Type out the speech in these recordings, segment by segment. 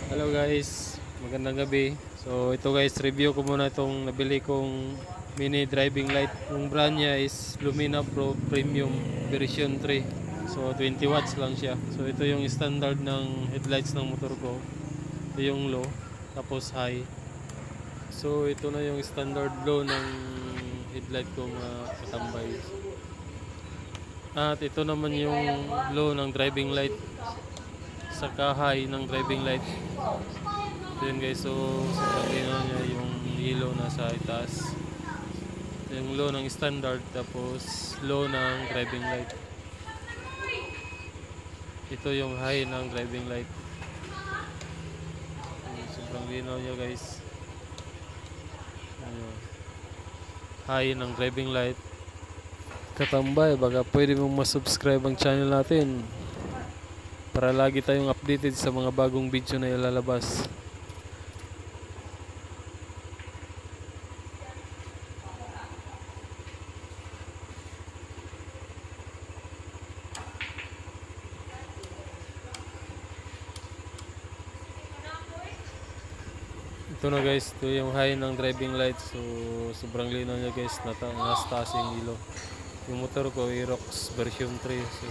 Hello guys, magandang gabi. So ito guys, review ko muna itong nabili kong mini driving light. Yung brand niya is Lumina Pro Premium version 3. So 20 watts lang siya. So ito yung standard ng headlights ng motor ko. Ito yung low, tapos high. So ito na yung standard low ng headlight ko mga katambay. At ito naman yung low ng driving light, saka high ng driving light. Yun guys, so sobrang linaw niya, yung yellow nasa itaas, yung low ng standard, tapos low ng driving light. Ito yung high ng driving light. Sobrang linaw niya guys. High ng driving light. Katambay, baka pwede mong masubscribe ang channel natin para lagi tayong updated sa mga bagong video na ilalabas. Ito na guys, ito yung high ng driving light. So sobrang linaw niya guys, nasa taas yung ilaw. Yung motor ko Aerox version 3. So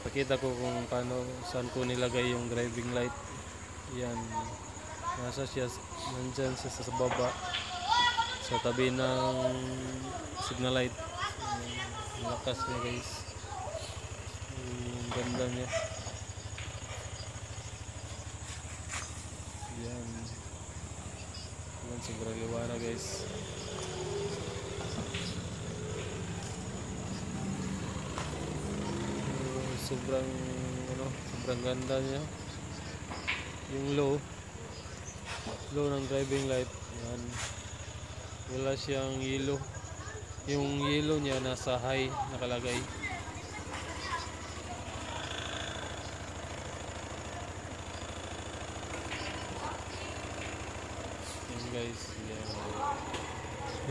pakita ko kung paano, saan ko nilagay yung driving light. Yan, nasa siya, nandyan siya sa baba, sa tabi ng signal light. Malakas niya guys, yung ganda niya. Yan, yan, sobrang liwanag guys. Sobrang sobrang ganda niya. Yung low ng driving light, yan, wala siyang yellow. Yung yellow niya nasa high nakalagay. Yan guys, yan.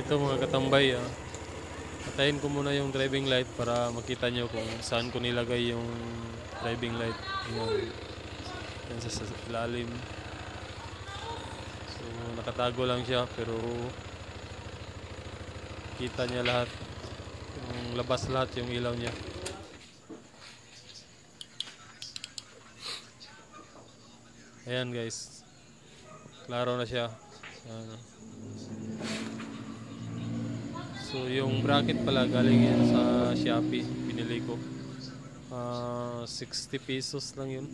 Ito mga katambay, patayin ko muna yung driving light para makita nyo kung saan ko nilagay yung driving light. Yan sa ilalim. So nakatago lang siya, pero kita niya lahat, yung labas lahat yung ilaw niya. Ayan guys, klaro na siya. Ayan. So yung bracket pala galing yan sa Shopee, binili ko. 60 pesos lang yun.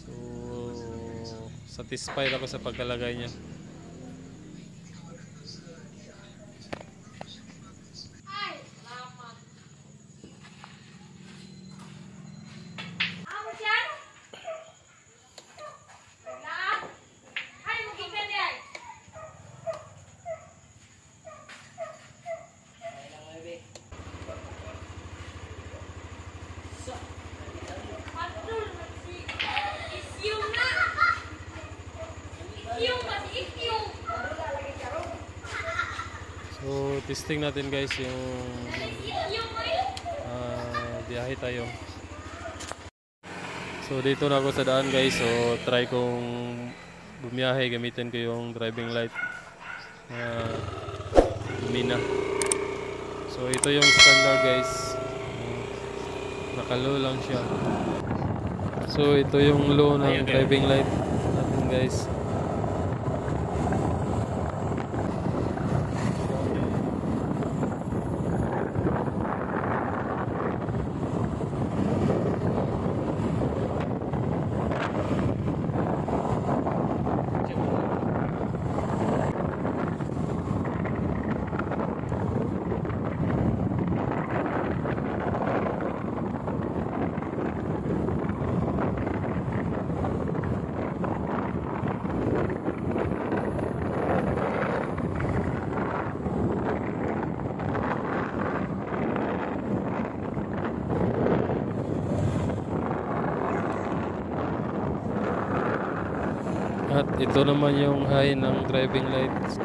So satisfied ako sa pagkalagay niya. So testing natin guys yung biyahe tayo. So dito na ako sa daan guys. So try kong bumiyahe, gamitin ko yung driving light Lumina. So ito yung standard guys, naka-low lang siya. So ito yung low ng driving light natin guys. At ito naman yung high ng driving lights.